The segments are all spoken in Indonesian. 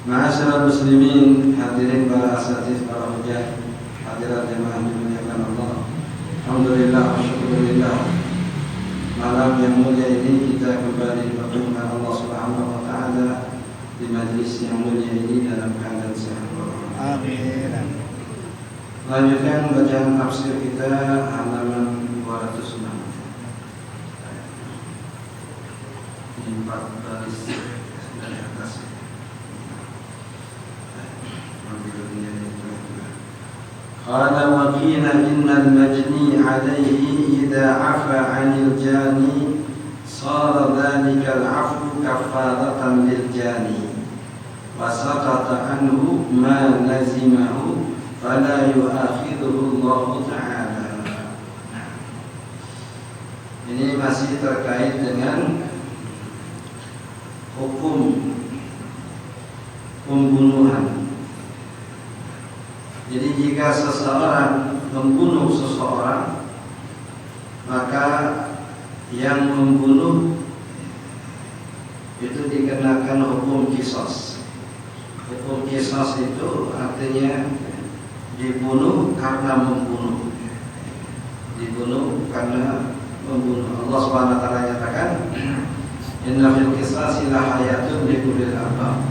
Ma'asyiral muslimin, hadirin para asatidz, para hujjah, hadirat jemaah dimuliakan Allah. Alhamdulillah wa syukurillah. Malam yang mulia ini kita kembali berjumpa Allah Subhanahu wa taala di majlis yang mulia ini dalam keadaan sehat. Amin. Lanjutkan bacaan tafsir kita halaman 206. Di 4 baris dari atas. قال وقيل إن المجني عليه إذا عفى عن الجاني صار ذلك العفو كفارة للجاني وسقط عنه ما لزمه فلا يؤاخذه الله تعالى. Ini masih terkait dengan hukum pembunuhan. Jadi jika seseorang membunuh seseorang, maka yang membunuh itu dikenakan hukum qisas. Hukum qisas itu artinya dibunuh karena membunuh. Dibunuh karena membunuh. Allah Subhanahu wa taala nyatakan, "Inna fil qisasi la hayatun li kulli albab."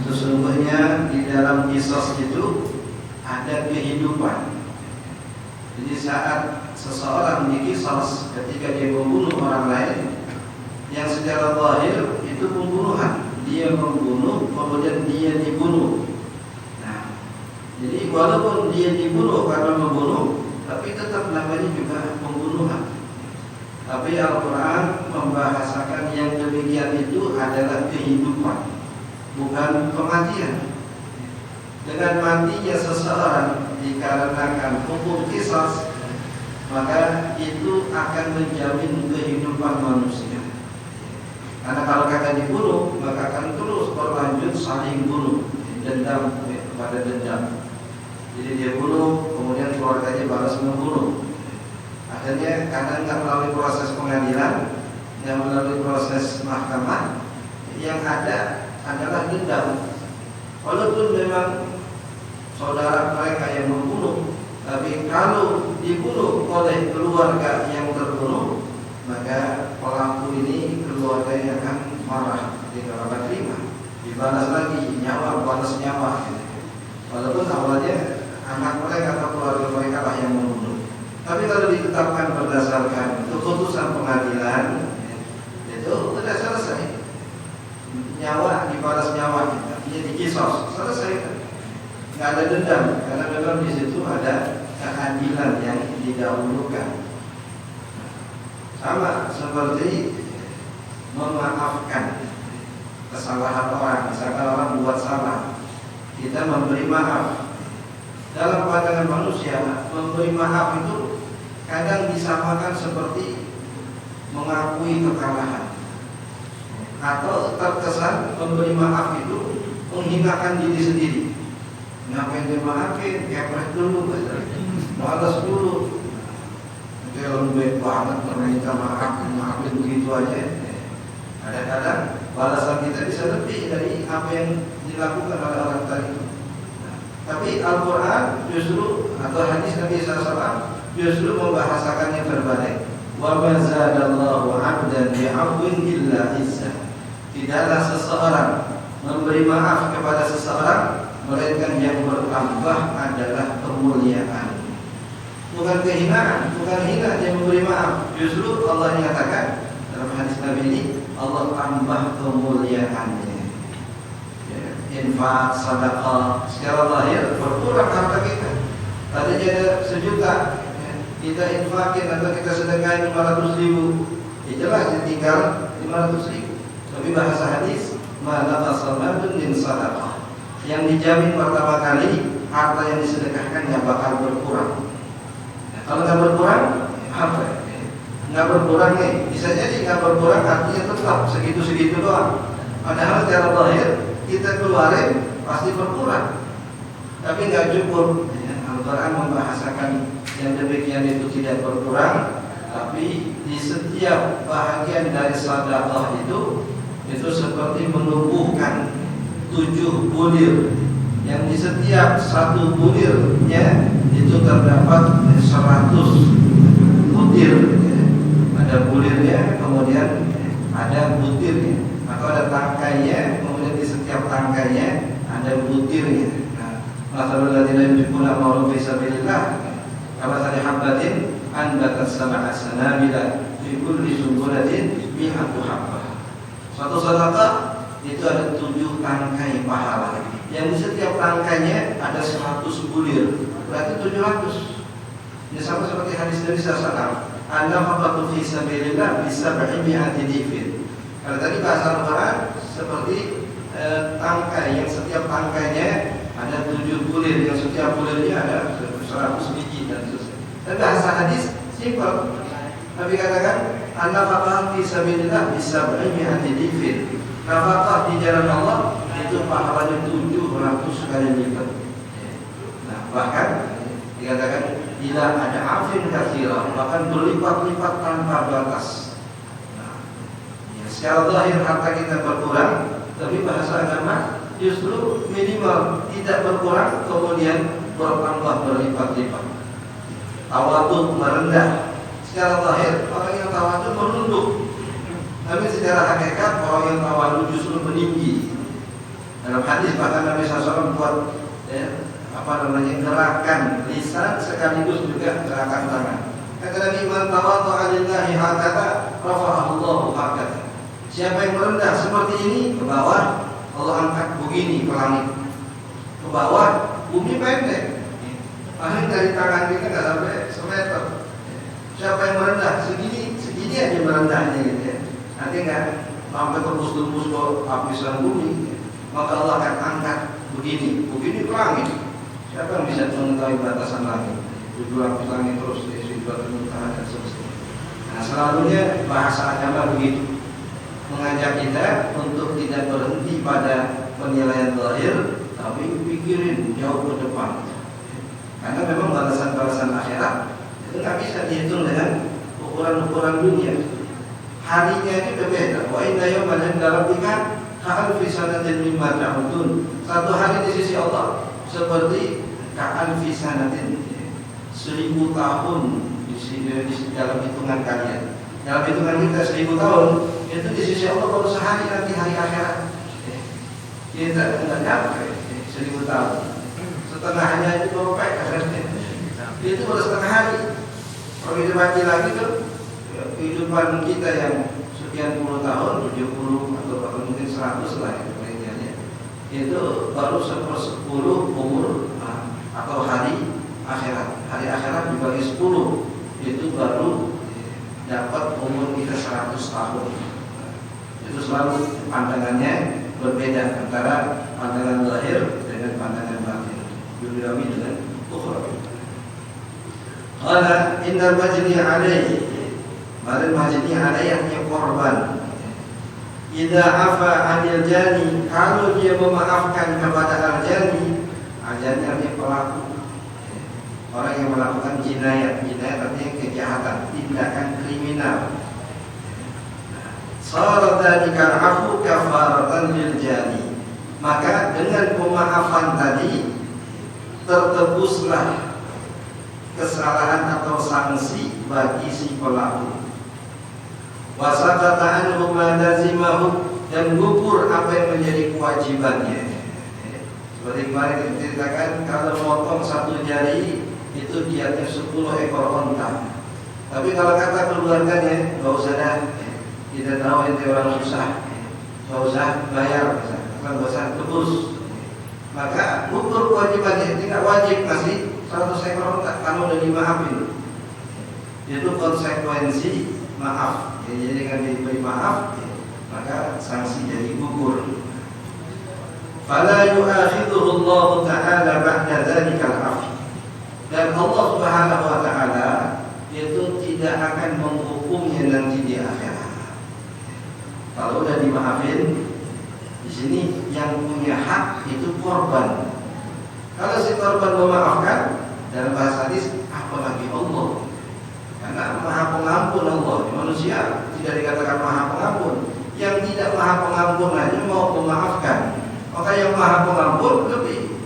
Sesungguhnya di dalam qisas itu ada kehidupan. Jadi saat seseorang diqisas ketika dia membunuh orang lain, yang secara zahir itu pembunuhan, dia membunuh kemudian dia dibunuh. Nah, jadi walaupun dia dibunuh karena membunuh, tapi tetap namanya juga pembunuhan. Tapi Al-Quran membahasakan yang demikian itu adalah kehidupan, bukan kematian. Dengan matinya seseorang dikarenakan hukum qisas, maka itu akan menjamin kehidupan manusia. Karena kalau kata dibunuh, maka akan terus berlanjut saling bunuh, dendam kepada dendam. Jadi dia bunuh, kemudian keluarganya balas membunuh. Akhirnya karena nggak melalui proses pengadilan, nggak melalui proses mahkamah, yang ada adalah dendam. Walaupun memang saudara mereka yang membunuh, tapi kalau dibunuh oleh keluarga yang terbunuh, maka pelaku ini keluarganya akan marah, tidak akan terima, dibalas lagi nyawa balas nyawa. Walaupun awalnya anak mereka atau keluarga mereka lah yang membunuh, tapi kalau ditetapkan berdasarkan keputusan pengadilan, itu sudah selesai, nyawa dibalas nyawa, artinya diqisas, selesai. Nggak ada dendam, karena memang di situ ada keadilan yang didahulukan. Sama seperti memaafkan kesalahan orang. Misalkan orang buat salah, kita memberi maaf. Dalam pandangan manusia, memberi maaf itu kadang disamakan seperti mengakui kekalahan, atau terkesan memberi maaf itu menghinakan diri sendiri. Ngapain dia maafin, kepret dulu, balas dulu. Dia lembek banget meminta maaf, maafin begitu aja. Kadang-kadang balasan kita bisa lebih dari apa yang dilakukan oleh orang tadi. Nah, Tapi Al-Quran justru atau hadis Nabi SAW justru membahasakannya berbalik. Wa ma zadallahu 'abdan bi'afwin illa izzah. Tidaklah seseorang memberi maaf kepada seseorang melainkan yang bertambah adalah kemuliaan. Bukan kehinaan, bukan hina dia memberi maaf. Justru Allah nyatakan dalam hadis Nabi ini, Allah tambah kemuliaannya. Infak, sedekah, secara lahir berkurang harta kita. Tadinya ada 1 juta, kita infakin atau kita sedekahin 500 ribu, jelas tinggal 500 ribu. Tapi bahasa hadis, malaka samadun min sadaqah, yang dijamin pertama kali harta yang disedekahkan nggak bakal berkurang. Nah, kalau nggak berkurang, apa? Nggak berkurang nih, bisa jadi nggak berkurang artinya tetap segitu-segitu doang. Padahal secara lahir kita keluarin pasti berkurang, tapi nggak cukup. Al-Quran membahasakan yang demikian itu tidak berkurang, tapi di setiap bahagian dari sedekah itu seperti menumbuhkan 7 bulir, yang di setiap 1 bulirnya itu terdapat 100 butir. Ada bulirnya, kemudian ada butirnya, atau ada tangkainya, kemudian di setiap tangkainya ada butirnya. Nah, masalul ladzina yunfiquna amwalahum fi sabilillah kamathali habbatin anbatat sab'a sanabila fi kulli sunbulatin mi'atu habbah. Suatu sedekah itu ada 7 tangkai pahala, yang di setiap tangkainya ada 100 bulir, berarti 700. Ini sama seperti hadis Nabi SAW, an-nafaqatu fi sabilillah bi-sab'i mi'ati difin. Kalau tadi bahasa Al-Quran seperti tangkai, yang setiap tangkainya ada 7 bulir, yang setiap bulirnya ada 100 biji dan seterusnya. Dan bahasa hadis simpel. Nabi katakan, an-nafaqatu fi sabilillah bi-sab'i mi'ati difin. Nafaqah di jalan Allah itu pahalanya 700 kali lipat. Nah, bahkan dikatakan bila ada afin katsira, bahkan berlipat-lipat tanpa batas. Nah, ya, secara zahir harta kita berkurang, tapi bahasa agama justru minimal tidak berkurang, kemudian bertambah berlipat-lipat. Tawadhu merendah. Secara zahir orang yang tawadhu merunduk, tapi secara hakikat orang yang tawadhu justru meninggi. Dalam hadis bahkan Nabi SAW buat gerakan lisan sekaligus juga gerakan tangan. Kata Nabi, man tawadha'a lillahi hakata rafa'ahu Allahu hakata. Siapa yang merendah seperti ini ke bawah, Allah angkat begini ke langit. Ke bawah bumi pendek. Paling dari tangan kita enggak sampai semeter. Siapa yang merendah segini aja merendahnya gitu ya. Nanti enggak sampai tembus-tembus ke lapisan bumi, maka Allah akan angkat begini ke langit. Siapa yang bisa mengetahui batasan langit? 7 lapis langit terus, Sidratul Muntaha dan seterusnya. Nah, selalunya bahasa agama begitu, mengajak kita untuk tidak berhenti pada penilaian zahir, tapi pikirin jauh ke depan. Karena memang balasan-balasan akhirat itu nggak bisa dihitung dengan ukuran-ukuran dunia. Harinya itu berbeda. Wa inna yawman 'inda rabbika ka'alfi sanatin mimma ta'udun. Satu hari di sisi Allah seperti ka'alfi sanatin, 1000 tahun di dalam hitungan kalian. Dalam hitungan kita 1000 tahun itu di sisi Allah baru sehari, nanti hari akhirat. Kita tidak nyampe 1000 tahun. Setengahnya itu baru akhiratnya. Itu baru setengah hari. Kalau kita bagi lagi tuh kehidupan kita yang sekian puluh tahun, 70 atau bahkan mungkin 100 lah itu baru 1/10 umur atau hari akhirat. Hari akhirat dibagi 10 itu baru dapat umur kita 100 tahun. Itu selalu pandangannya berbeda antara pandangan lahir dengan pandangan batin, dunia dengan ukhrawi. Qala innal majni alaihi, mari majni alaihi artinya korban. Idza afa 'anil jani, kalau dia memaafkan kepada al-jani, al-jani artinya pelaku, orang yang melakukan jinayat artinya kejahatan, tindakan kriminal. Sara dzalika al-'afwu kafaratan lil jani, maka dengan pemaafan tadi tertebuslah kesalahan atau sanksi bagi si pelaku. Wasaqata anhu ma lazimahu, dan gugur apa yang menjadi kewajibannya. Seperti kemarin kita ceritakan, kalau motong satu jari itu diatnya 10 ekor onta. Tapi kalau kata keluarganya, nggak usah dah, kita tahu itu orang susah, nggak usah bayar, nggak usah tebus. Maka gugur kewajibannya, tidak wajib kasih 100 ekor onta kalau udah dimaafin. Itu konsekuensi maaf. Jadi dengan diberi maaf, maka sanksi jadi gugur. Fala yu'akhidhuhu Allah Ta'ala ba'da dzalikal 'afwi. Dan Allah Subhanahu wa taala itu tidak akan menghukumnya nanti di akhirat. Kalau udah dimaafin, di sini yang punya hak itu korban. Kalau si korban memaafkan, dalam bahasa hadis, apalagi Allah. Karena Maha Pengampun Allah. Manusia tidak dikatakan Maha Pengampun. Yang tidak Maha Pengampun aja mau memaafkan. Maka yang Maha Pengampun lebih.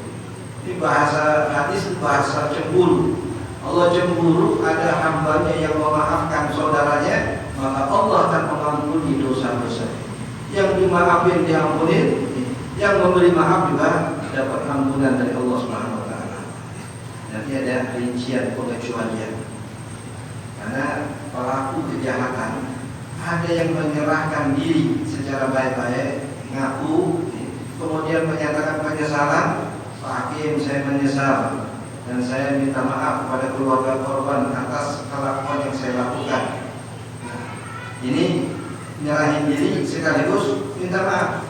Ini bahasa hadis, bahasa cemburu. Allah cemburu ada hambanya yang memaafkan saudaranya, maka Allah akan mengampuni dosa-dosa. Yang dimaafin diampunin, yang memberi maaf juga dapat ampunan dari Allah Subhanahu wa taala. Nanti ada rincian pengecualian. Karena pelaku kejahatan ada yang menyerahkan diri secara baik-baik, ngaku, kemudian menyatakan penyesalan, Pak Hakim saya menyesal dan saya minta maaf kepada keluarga korban atas kelakuan yang saya lakukan. Nah, ini nyerahin diri sekaligus minta maaf.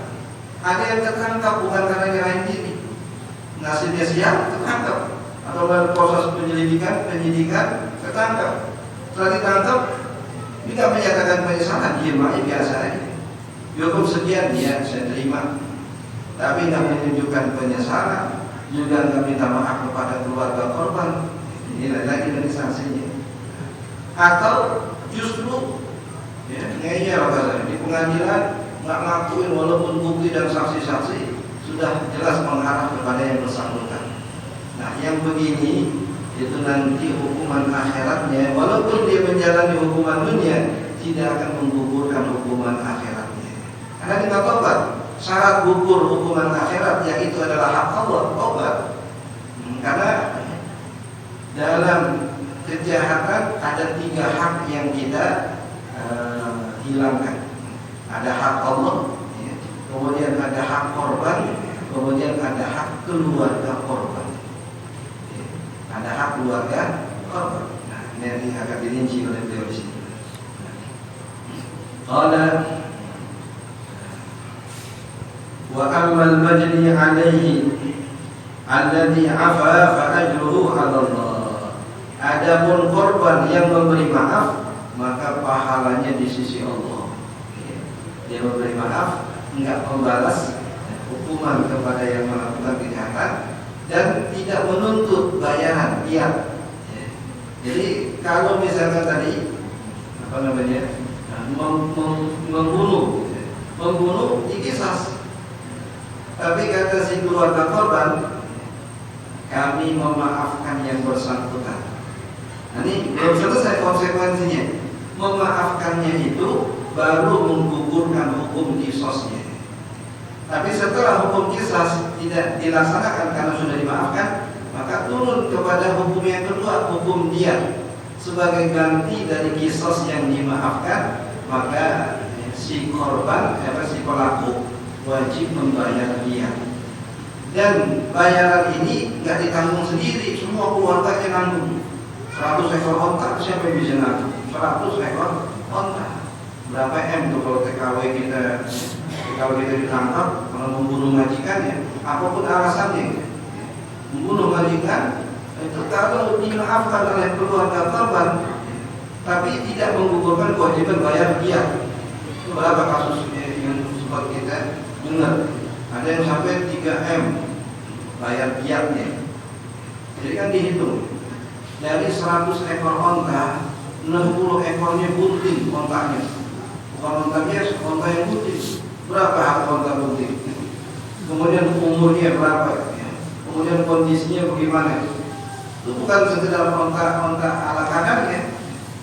Ada yang tertangkap bukan karena nyerahin diri, nasibnya siap tertangkap, atau dalam proses penyidikan tertangkap. Setelah ditangkap, tidak menyatakan penyesalan, diam aja biasa aja. Dihukum sekian, dia saya terima, tapi tidak menunjukkan penyesalan, juga tidak minta maaf kepada keluarga korban. Ini lagi dari sanksinya. Atau justru ngeyel katanya di pengadilan nggak ngakuin walaupun bukti dan saksi-saksi sudah jelas mengarah kepada yang bersangkutan. Nah, yang begini itu nanti hukuman akhiratnya, walaupun dia menjalani hukuman dunia, tidak akan menggugurkan hukuman akhiratnya. Karena kita tobat, syarat gugur hukuman akhirat yang itu adalah hak Allah, tobat. Karena dalam kejahatan ada 3 hak yang kita hilangkan. Ada hak Allah, kemudian ada hak korban, kemudian ada hak keluarga korban. Ada hak keluarga korban. Nah, ini agak dirinci oleh beliau di sini. Qala wa ammal majni alaihi alladhi afa fa ajruhu 'ala Allah. Adapun korban yang memberi maaf, maka pahalanya di sisi Allah. Dia memberi maaf, enggak membalas hukuman kepada yang melakukan kejahatan dan tidak menuntut bayaran dia. Jadi kalau misalkan tadi membunuh dikisas, tapi kata si keluarga korban, kami memaafkan yang bersangkutan. Nah, ini belum selesai konsekuensinya. Memaafkannya itu baru menggugurkan hukum qisasnya. Tapi setelah hukum qisas tidak dilaksanakan karena sudah dimaafkan, maka turun kepada hukum yang kedua, hukum dia. Sebagai ganti dari qisas yang dimaafkan, maka si korban atau si pelaku wajib membayar dia. Dan bayaran ini nggak ditanggung sendiri, semua keluarganya nanggung. 100 ekor onta, siapa yang bisa nanggung? 100 ekor onta. Berapa M tuh kalau TKW kita ditangkap kalau membunuh majikannya, apapun alasannya, membunuh majikan itu kalau dimaafkan oleh keluarga korban, tapi tidak menggugurkan kewajiban bayar dia. Itu berapa kasusnya yang sempat kita dengar? Ada yang sampai 3 M bayar diatnya. Jadi kan dihitung dari 100 ekor onta, 60 ekornya bunting ontanya. Bukan onta biasa, onta yang bunting. Berapa hak onta bunting? Kemudian umurnya berapa? kemudian kondisinya bagaimana. Itu bukan sekedar onta ala kadar ya.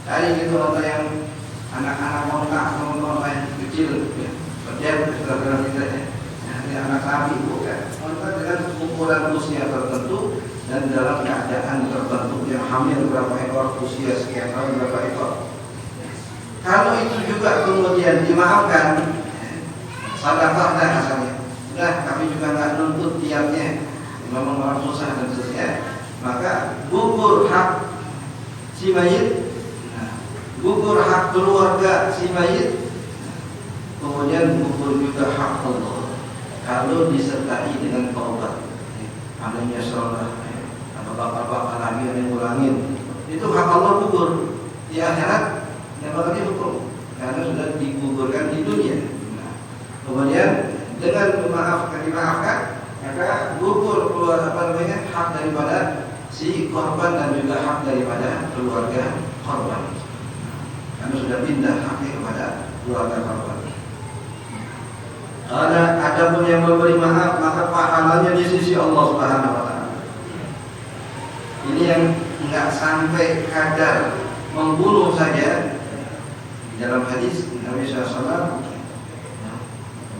Dari gitu onta yang anak-anak onta yang kecil ya. Berjam setelah kita ya. Ini anak sapi bukan. Onta dengan ukuran usia tertentu dan dalam keadaan tertentu yang hamil berapa ekor, usia sekian tahun berapa ekor. Kalau itu juga kemudian dimaafkan, sadaqah dah asalnya. Sudah kami juga nggak nuntut tiapnya, memang orang susah dan seterusnya. Maka gugur hak si mayit, gugur hak keluarga si mayit, kemudian gugur juga hak Allah. Kalau disertai dengan taubat, adanya sholat, atau bapak-bapak lagi yang ngulangin, itu hak Allah gugur di akhirat. Yang bakal dihukum karena sudah digugurkan di dunia. Kemudian dengan dimaafkan, maka gugur keluar hak daripada si korban dan juga hak daripada keluarga korban. Karena sudah pindah haknya kepada keluarga korban. Ada pun yang memberi maaf, maka pahalanya di sisi Allah Subhanahu wa taala. Ini yang enggak sampai kadar membunuh saja. Dalam hadis Nabi SAW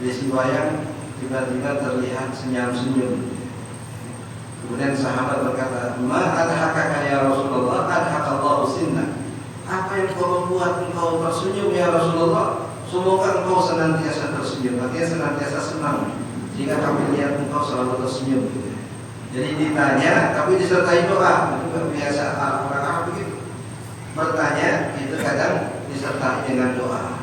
di siwayang tiba-tiba terlihat senyum-senyum. Kemudian sahabat berkata, "Ma adhakaka ya Rasulullah? Adhakallahu sinna." Apa yang kau membuat engkau tersenyum ya Rasulullah? Semoga engkau senantiasa tersenyum, artinya senantiasa senang. Jika kami lihat engkau selalu tersenyum. Jadi ditanya, tapi disertai doa. Itu biasa orang Arab begitu. Bertanya itu kadang disertai dengan doa.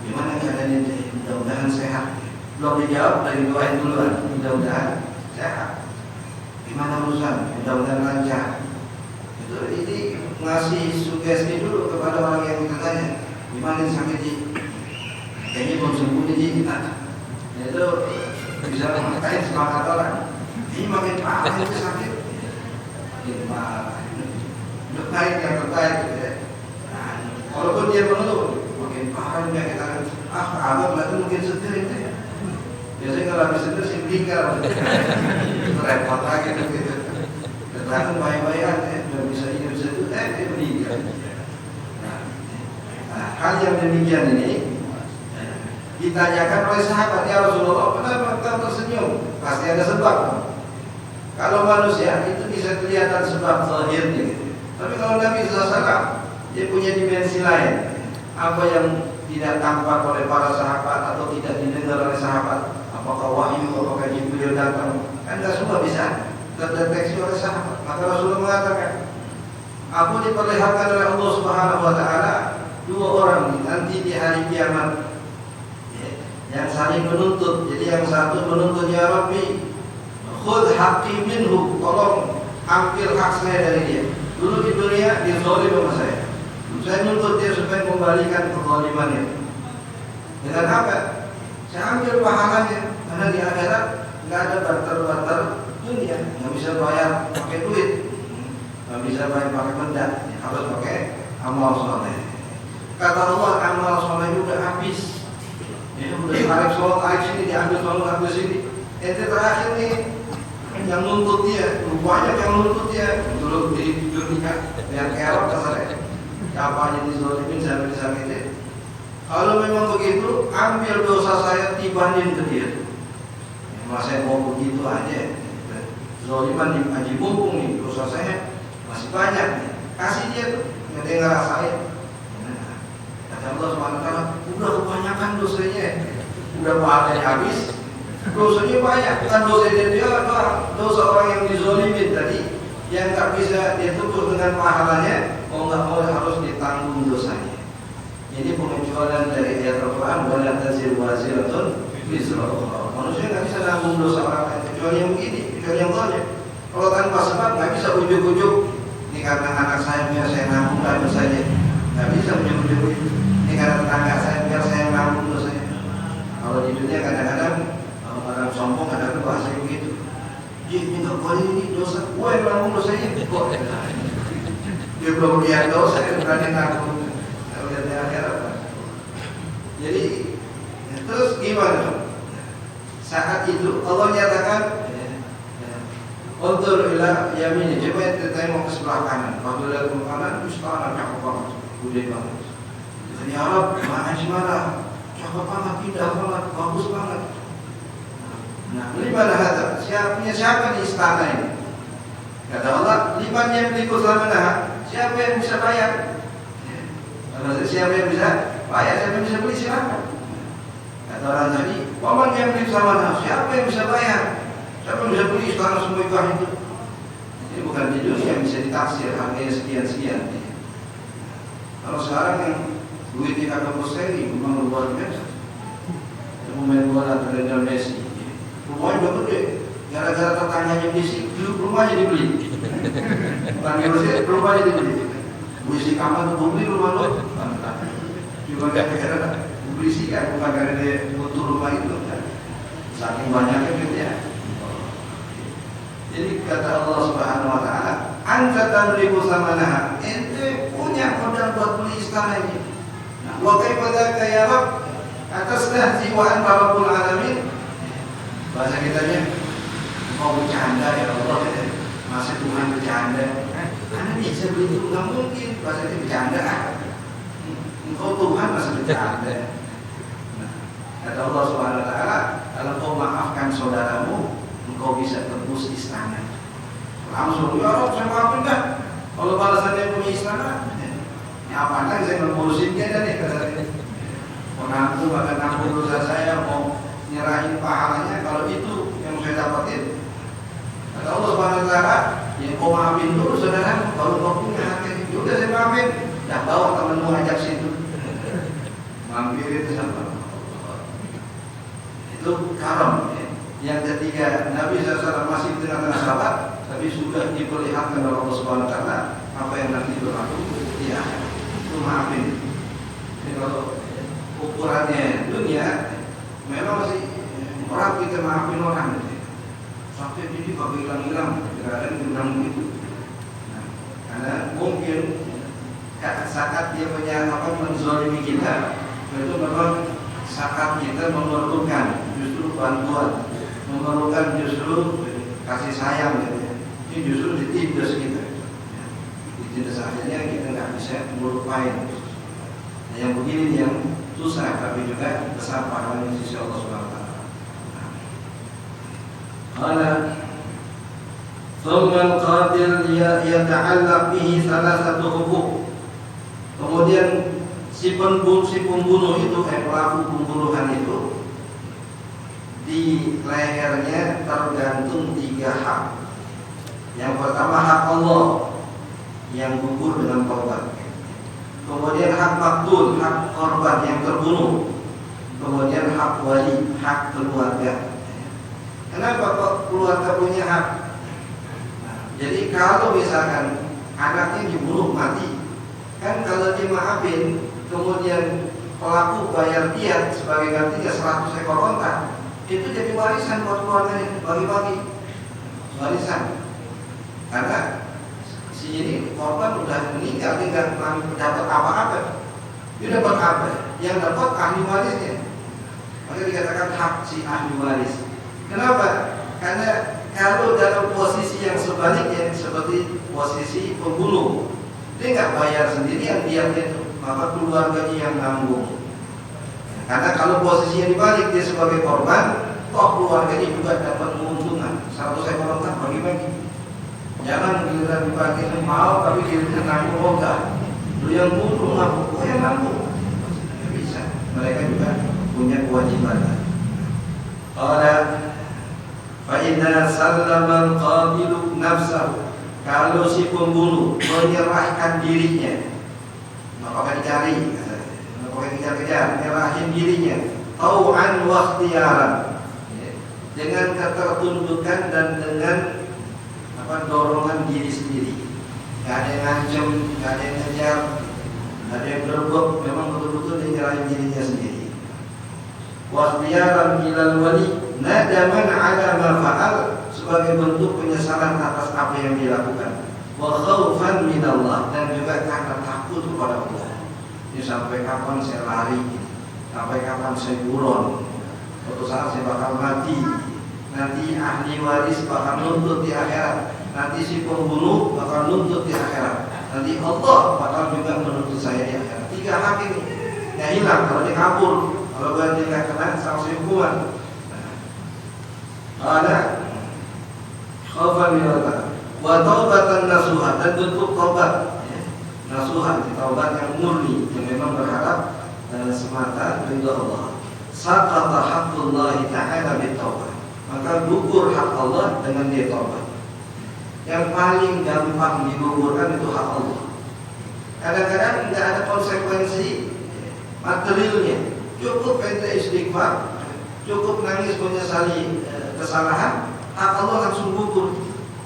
Gimana keadaan ini? Mudah-mudahan sehat. Belum dijawab dari doain duluan. Mudah-mudahan sehat. Gimana urusan? Mudah-mudahan lancar. Itu ini ngasih sugesti dulu kepada orang yang kita tanya. Gimana sakit ji? Kayaknya belum sembuh ji. Itu bisa mengatakan semangat orang. Ini makin parah itu sakit. Makin parah. Tertarik yang tertarik gitu ya. Walaupun dia mengeluh, makin parah juga kita abang berarti mungkin setir itu ya. Biasanya kalau habis setir sih meninggal. Itu repot lagi gitu. Ternyata baik-baikan ya, sudah bisa hidup setir, dia meninggal. Nah, hal yang demikian ini ditanyakan oleh sahabat, ya Rasulullah, kenapa engkau tersenyum? Pasti ada sebab. Kalau manusia itu bisa kelihatan sebab zahirnya gitu. Tapi kalau Nabi SAW dia punya dimensi lain, apa yang tidak tampak oleh para sahabat atau tidak didengar oleh sahabat, apakah wahyu, apakah Jibril datang, kan tidak semua bisa terdeteksi oleh sahabat. Maka Rasulullah mengatakan, aku diperlihatkan oleh Allah Subhanahu Wa Taala dua orang nanti di hari kiamat yang saling menuntut. Jadi yang satu menuntut, ya Rabbi, khudh haqqi minhu, tolong ambil hak saya dari dia. Dulu di dunia dia zalim sama saya nuntut dia supaya membalikan kezalimannya. Dengan apa? Saya ambil pahalanya. Karena di akhirat nggak ada barter dunia, nggak bisa bayar pakai duit, nggak bisa bayar pakai benda, harus pakai amal soleh. Kata Allah, amal soleh juga habis. Ya, udah tarik sholat, tarik sini, diambil sholat, ambil sini. Ente terakhir nih yang nuntut dia, banyak yang nuntut dia. Dulu di dunia yang kerok kasarnya. Apanya dizolimin sampai disakitin. Kalau memang begitu, ambil dosa saya tibanin ke dia. Mas saya mau begitu aja. Zoliman di haji mumpung nih, dosa saya masih banyak nih. Kasih dia tuh, nggak dia ngerasain. Kata Allah SWT, udah kebanyakan dosanya, udah pahalanya habis, dosanya banyak. Bukan dosanya dia, dosa orang yang dizolimin tadi, yang tak bisa dia tutup dengan pahalanya. Mau nggak mau harus ditanggung dosanya. Jadi pengecualian dari ayat Al-Quran, wala taziru waziratun wizra ukhra. Manusia nggak bisa nanggung dosa orang lain kecuali yang begini, kecuali yang zalim. Kalau tanpa sebab nggak bisa ujuk-ujuk. Ini karena anak saya biar saya nanggung dosanya. Nggak bisa ujuk-ujuk. Ini karena tetangga saya biar saya nanggung dosanya. Kalau di dunia kadang-kadang orang sombong kadang-kadang bahasa begitu. Ini nggak boleh, ini dosa. Gue yang nanggung dosanya. Kok? Dia belum lihat dosa, dia berani nanggung. Kalau lihat di akhirat. Jadi terus gimana? Saat itu Allah nyatakan Untur ila yamini, coba tengok ke sebelah kanan. Apabila ke kanan, istana cakep banget, gede banget. Jadi Arab, mana gimana? Cakep banget, indah banget, bagus banget. Nah, liman hada, siapa nih istana ini? Kata Allah, liman yang berikut selama siapa yang bisa bayar? Siapa yang bisa bayar? Siapa yang bisa beli silakan. Kata orang tadi, paman yang berikut selama siapa yang bisa bayar? Siapa yang bisa beli istana semua itu? Ini bukan di dunia yang bisa ditaksir harganya sekian-sekian. Kalau sekarang yang duitnya kagak berseri, memang luar biasa. Pemain bola Lionel Messi, rumahnya udah gede. Gara-gara tetangganya Messi, rumahnya dibeli. Bukan Messi, rumahnya dibeli. Messi kamar tuh beli rumah lo. Cuma gara-gara beli sih kan, bukan gara dia butuh rumah itu. Saking banyaknya gitu ya. Jadi kata Allah Subhanahu Wa Taala, anta tamliku samanaha, ente punya modal buat beli istana ini. Wa kaifa dzaka ya Rabb, atasnahzi wa anta rabbul alamin. Bahasa kitanya, mau bercanda ya Allah, masa Tuhan bercanda? Anda bisa beli itu nggak mungkin, bahasa itu bercanda. Engkau Tuhan masa bercanda. Kata Allah Subhanahu Wa Taala, kalau kau maafkan saudaramu, engkau bisa tebus istana. Langsung, ya Rob, saya maafin dah. Kalau balasannya punya istana, ya apa lagi saya ngurusin dia dah nih. Mengaku bahkan nanggung dosa saya, mau nyerahin pahalanya. Kalau itu yang saya dapatin, kata Allah Subhanahu Wa Taala, ya kau maafin dulu saudara. Kalau kau punya hati, udah saya maafin. Dah bawa temanmu ajak situ, mampir itu sama. Itu karam. Yang ketiga, Nabi SAW masih di tengah-tengah sahabat, tapi sudah diperlihatkan oleh Allah Subhanahu Wa Taala apa yang nanti berlaku. Ya, itu maafin. Jadi kalau ukurannya dunia, memang masih orang kita maafin orang. Sampai jadi kalau hilang-hilang, kadang-kadang dibilang begitu. Nah, karena mungkin saat dia punya menzalimi kita, itu memang saat kita memerlukan justru bantuan, memerlukan justru kasih sayang gitu ya. Ini justru ditindas kita. Ditindas akhirnya kita nggak bisa melupain. Nah, yang begini yang susah tapi juga besar pahalanya di sisi Allah Subhanahu Wa Taala. Qala thumma al-qatil yata'allaq bihi salasatu huquq. Kemudian si pembunuh itu, pelaku pembunuhan itu, di lehernya tergantung 3 hak. Yang pertama hak Allah yang gugur dengan taubat. Kemudian hak maktul, hak korban yang terbunuh. Kemudian hak wali, hak keluarga. Kenapa kok keluarga punya hak? Jadi kalau misalkan anaknya dibunuh mati, kan kalau dimaafin, kemudian pelaku bayar diat sebagai gantinya 100 ekor onta, itu jadi warisan buat keluarganya, bagi-bagi warisan. Karena si ini korban udah meninggal, tinggal dapat apa-apa. Dia dapat apa? Yang dapat ahli warisnya. Maka dikatakan hak si ahli waris. Kenapa? Karena kalau dalam posisi yang sebaliknya, seperti posisi pembunuh, dia nggak bayar sendirian diatnya itu, maka keluarganya yang nanggung. Karena kalau posisinya dibalik, dia sebagai korban, toh keluarganya juga dapat keuntungan. 100 ekor onta bagi-bagi. Jangan giliran dibagi mau, tapi giliran nanggung enggak. Lu yang bunuh ngaku, yang nanggung. Tidak bisa. Mereka juga punya kewajiban. Qala fa idza sallama al-qatilu nafsahu, kalau si pembunuh menyerahkan dirinya, apakah dicari, apakah dikejar-kejar, menyerahkan dirinya, tau'an wa ikhtiyaran, dengan ketertundukan dan dengan dorongan diri sendiri. Gak ada yang ngancem, gak ada yang ngejar, gak ada yang berebut, memang betul-betul dia nyerahin dirinya sendiri. Wa ikhtiyaran ilal wali nadaman ala ma fa'al, sebagai bentuk penyesalan atas apa yang dilakukan. Wa khaufan minallah, dan juga karena takut kepada Allah. Ini sampai kapan saya lari, sampai kapan saya buron, suatu saat saya bakal mati. nanti ahli waris bakal nuntut di akhirat, nanti si pembunuh bakal nuntut di akhirat, nanti Allah bakal juga menuntut saya di akhirat. 3 hak ini yang hilang kalau dia kabur, kalau dia tidak kena sanksi hukuman. Ada khaufan min Allah wa taubatan nasuha, dan bentuk taubat nasuha, taubat yang murni yang memang berharap semata ridha Allah. Saqata haqqullah ta'ala bitaubat, maka gugur hak Allah dengan dia taubat. Yang paling gampang digugurkan itu hak Allah. Kadang-kadang tidak ada konsekuensi materialnya, cukup ente istighfar, cukup nangis menyesali kesalahan, hak Allah langsung gugur.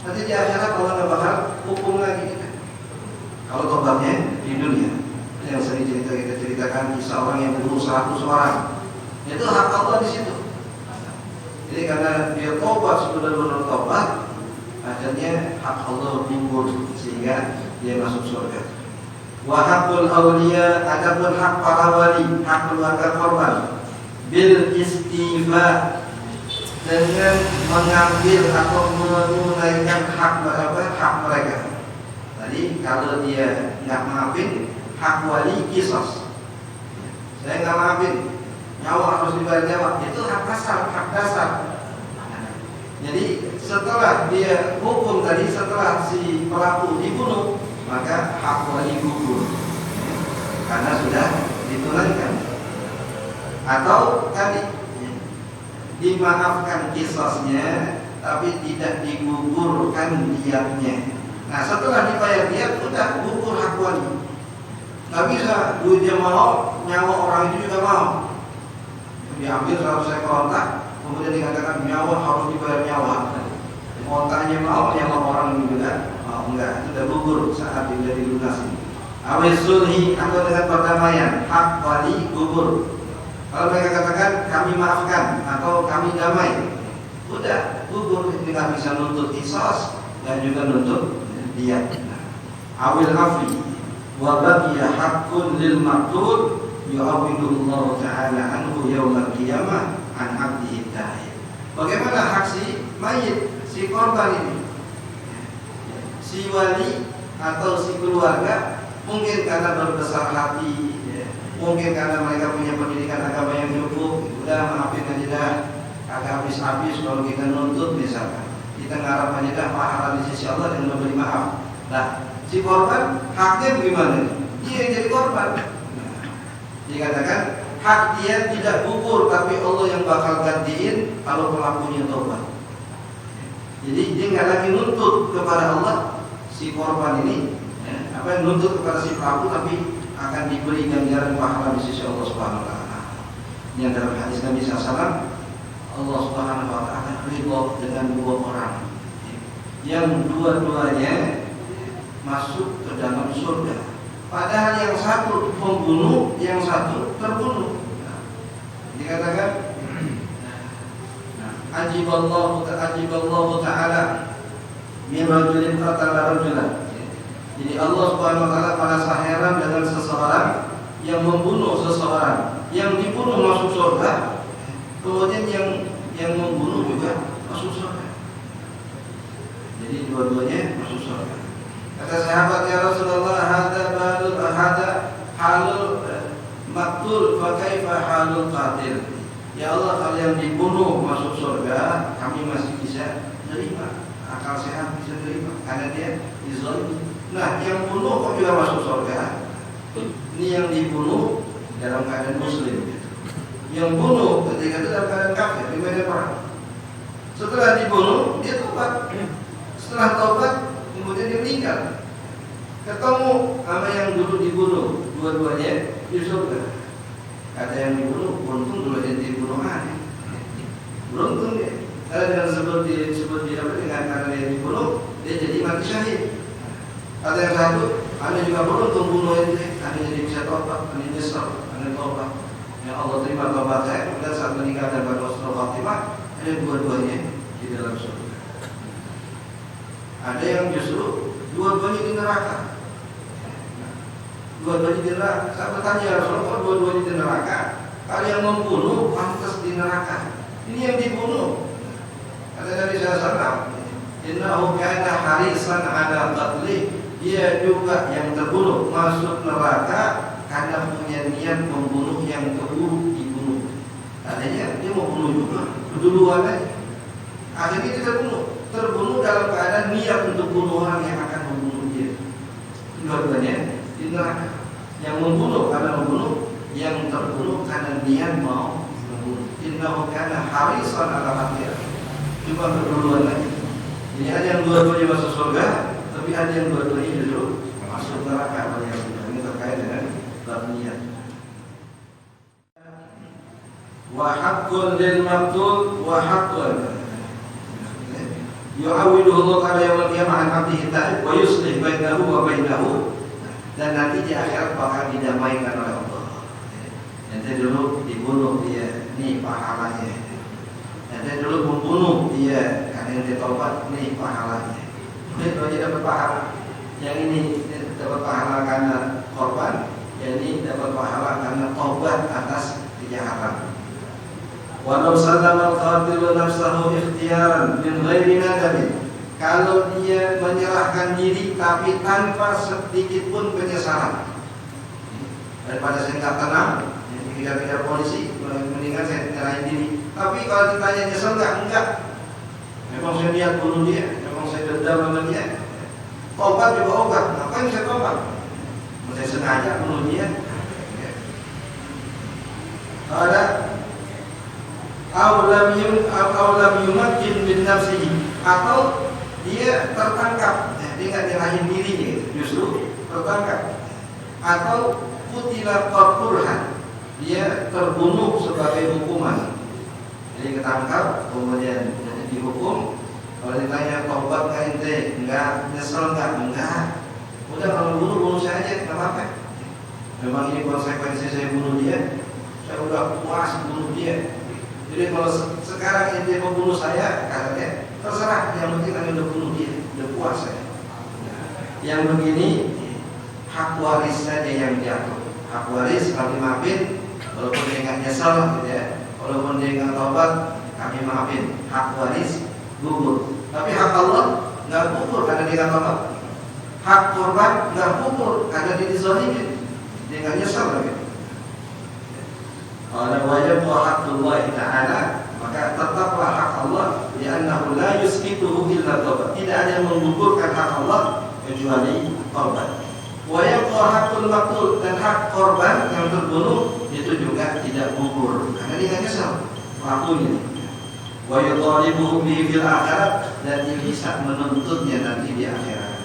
Nanti di akhirat Allah nggak bakal hukum lagi. Kalau tobatnya di dunia, yang sering kita ceritakan kisah orang yang bunuh 100 orang, itu hak Allah di situ. Jadi karena dia tobat, benar-benar tobat, akhirnya hak Allah gugur sehingga dia masuk surga. Wa haqqul awliya, adapun hak para wali, hak keluarga korban, bil istifa, dengan mengambil atau menunaikan hak mereka. Tadi kalau dia nggak maafin, hak wali kisos. Saya nggak maafin, nyawa harus dibayar nyawa. Itu hak dasar, hak dasar. Jadi setelah dia hukum tadi, setelah si pelaku dibunuh, maka hak wali gugur karena sudah ditunaikan. Atau tadi dimaafkan kisosnya, tapi tidak digugurkan diatnya. Nah setelah dibayar diat, udah gugur hak wali. Nggak bisa duitnya mau, nyawa orang itu juga mau. Diambil 100 ekor onta, kemudian dikatakan nyawa harus dibayar nyawa. Ontanya mau, nyawa orang ini juga mau. Enggak, itu sudah gugur saat dia dilunasi. Awis sulhi, atau dengan perdamaian, hak wali gugur. Kalau mereka katakan kami maafkan atau kami damai, udah gugur, ini nggak bisa nuntut kisos dan juga nuntut diat. Awil afi wa baqiya haqqun lil maqtul yu'awwidullahu ta'ala anhu yaumal qiyamah an 'abdihi ta'ib. Bagaimana hak si mayit, si korban ini? Si wali atau si keluarga mungkin karena berbesar hati, mungkin karena mereka punya pendidikan agama yang cukup, udah maafin aja dah, agak habis-habis kalau kita nuntut misalkan, kita ngarap aja dah pahala di sisi Allah dan memberi maaf. Nah, si korban haknya bagaimana? Dia yang jadi korban. Dikatakan hak dia tidak gugur, tapi Allah yang bakal gantiin kalau pelakunya tobat. Jadi dia nggak lagi nuntut kepada Allah si korban ini, apa yang nuntut kepada si pelaku, tapi akan diberi ganjaran pahala di sisi Allah Subhanahu wa taala. Yang dalam hadis Nabi SAW, Allah Subhanahu wa taala ridha dengan 2 orang yang dua-duanya masuk ke dalam surga. Padahal yang satu pembunuh, yang satu terbunuh. Dikatakan ajiballahu ta'ala min rajulin qatala rajulan. Jadi Allah Subhanahu wa taala merasa heran dengan seseorang yang membunuh seseorang, yang dibunuh masuk surga, kemudian yang membunuh juga masuk surga. Jadi dua-duanya masuk surga. Kata sahabat, ya Rasulullah, hada halul maktul fa kaifa halul qatil. Ya Allah, kalau yang dibunuh masuk surga, kami masih bisa terima, akal sehat bisa terima karena dia dizalimi. Nah, yang bunuh kok juga masuk surga? Ini yang dibunuh dalam keadaan muslim. Yang bunuh ketika itu dalam keadaan kafir, di medan perang. Setelah dibunuh, dia tobat. Setelah tobat, kemudian dia meninggal. Ketemu sama yang dulu dibunuh, dua-duanya di surga. Kata yang dibunuh, beruntung dulu yang dibunuh aneh. Beruntung dia. Karena dengan disebut dengan karena dia dibunuh, dia jadi mati syahid. Kata yang satu, anda juga beruntung bunuh ini, anda jadi bisa tobat, anda nyesal, anda tobat. Ya Allah terima tobat saya, kemudian saat meninggal dan berhusnul khatimah, ada dua-duanya di dalam surga. Ada yang justru dua-duanya di neraka. Dua-duanya di neraka. Saya bertanya, ya Rasulullah, dua-duanya di neraka? Kalau yang membunuh pantas di neraka. Ini yang dibunuh Kata Nabi SAW, innahu kana harisan ala qatli, dia juga yang terbunuh masuk neraka karena punya niat membunuh yang keburu dibunuh. Artinya dia mau bunuh juga, keduluan aja. Akhirnya dia terbunuh dalam keadaan niat untuk bunuh orang yang akan membunuh dia. Dua-duanya di neraka. Yang membunuh karena membunuh, yang terbunuh karena niat mau membunuh. Innahu kana harisan ala qatli. Cuma keduluan lagi. Jadi ada yang dua-duanya masuk surga, tapi ada yang dua-duanya justru masuk neraka. Ini terkait dengan bab niat. Wa haqqun lil maqtul wa haqqun yu'awiduhu Allah ta'ala yawmal qiyamah an 'abdihi ta'ib wa yuslih bainahu wa bainahu, dan nanti di akhirat bakal didamaikan oleh Allah. Nanti dulu dibunuh dia, nih pahalanya. Nanti dulu membunuh dia, karena yang dia taubat, nih pahalanya. Dia dapat pahala. Yang ini dapat pahala karena korban, yang ini dapat pahala karena taubat atas kejahatan. Walau sallama al-qatilu nafsahu ikhtiyaran min ghairi nadam, kalau dia menyerahkan diri tapi tanpa sedikit pun penyesalan, daripada saya nggak tenang dikejar-kejar polisi, mendingan saya nyerahin diri. Tapi kalau ditanya nyesel enggak, memang saya niat bunuh dia, memang saya dendam sama dia. Tobat juga obat, ngapain saya tobat? Saya sengaja bunuh dia. Ada Aulam yumakkin bin nafsihi, atau dia tertangkap, dia nggak nyerahin dirinya, justru tertangkap, atau kutila qat'urhan, dia terbunuh sebagai hukuman. Jadi ketangkap, kemudian dihukum. Kalau ditanya tobat nggak ente, nggak nyesel nggak, udah kalau bunuh saya aja, nggak apa-apa. Memang ini konsekuensi saya bunuh dia, saya udah puas bunuh dia. Jadi kalau sekarang ente membunuh saya, katanya terserah, yang penting anda udah bunuh dia, udah puas saya. Yang begini hak waris saja yang diatur. Hak waris kami maafin, walaupun dia nggak nyesel, gitu ya. Walaupun dia nggak tobat, kami maafin. Hak waris gugur. Tapi hak Allah nggak gugur karena dia nggak tobat. Hak korban nggak gugur karena dia dizalimin, dia nggak nyesel lagi. Kalau wajib haqqullah ta'ala, maka tetaplah hak Allah, li'annahu la yusqituhu illa taubat. Tidak ada yang menggugurkan hak Allah kecuali taubat. Wa yabqa haqqul maqtul, dan hak korban yang terbunuh itu juga tidak gugur karena dia nyesal pelakunya. Wa yudhalibuhu bihi fil akhirat, dan dia bisa menuntutnya nanti di akhirat.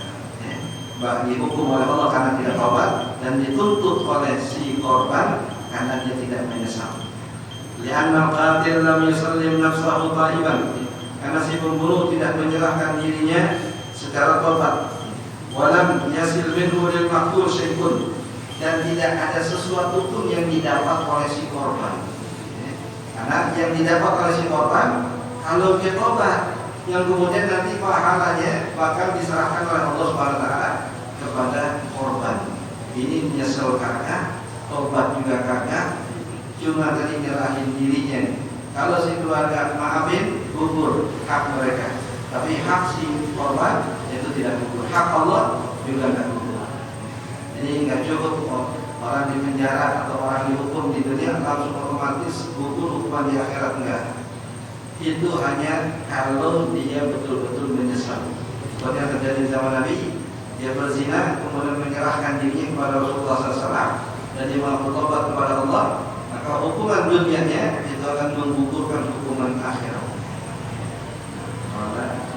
Dihukum oleh Allah karena tidak taubat, dan dituntut oleh si korban karena dia tidak menyesal. Li'anna al-qatil lam yusallim nafsahu taiban, karena si pembunuh tidak menyerahkan dirinya secara tobat. Walam yasil minhu lil maqtul syai'un, dan tidak ada sesuatu pun yang didapat oleh si korban. Karena yang didapat oleh si korban, kalau dia tobat, yang kemudian nanti pahalanya bakal diserahkan oleh Allah Subhanahu wa taala kepada korban. Ini menyesal kagak, tobat juga kagak, cuma tadi nyerahin dirinya. Kalau si keluarga maafin, gugur hak mereka. Tapi hak si korban itu tidak gugur. Hak Allah juga tidak gugur. Jadi nggak cukup orang di penjara atau orang dihukum di dunia langsung otomatis gugur hukuman di akhirat, enggak. Itu hanya kalau dia betul-betul menyesal. Seperti yang terjadi di zaman Nabi, dia berzina kemudian menyerahkan dirinya kepada Rasulullah SAW dan dia mau bertobat kepada Allah, maka hukuman dunianya itu akan menggugurkan hukuman akhirat. Warhamna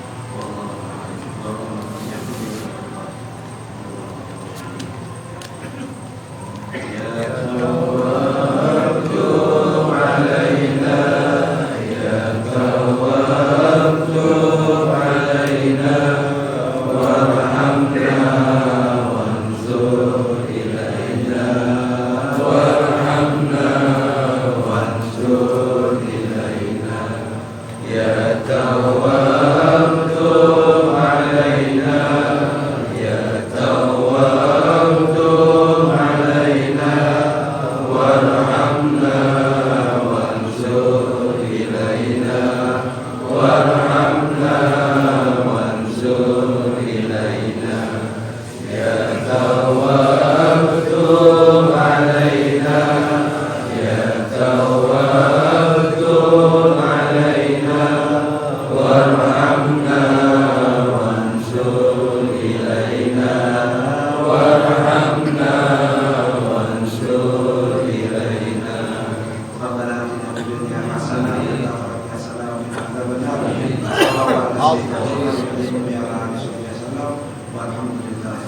Walhamdulillah.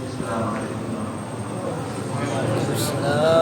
Assalamualaikum warahmatullahi wabarakatuh. Waalaikumsalam.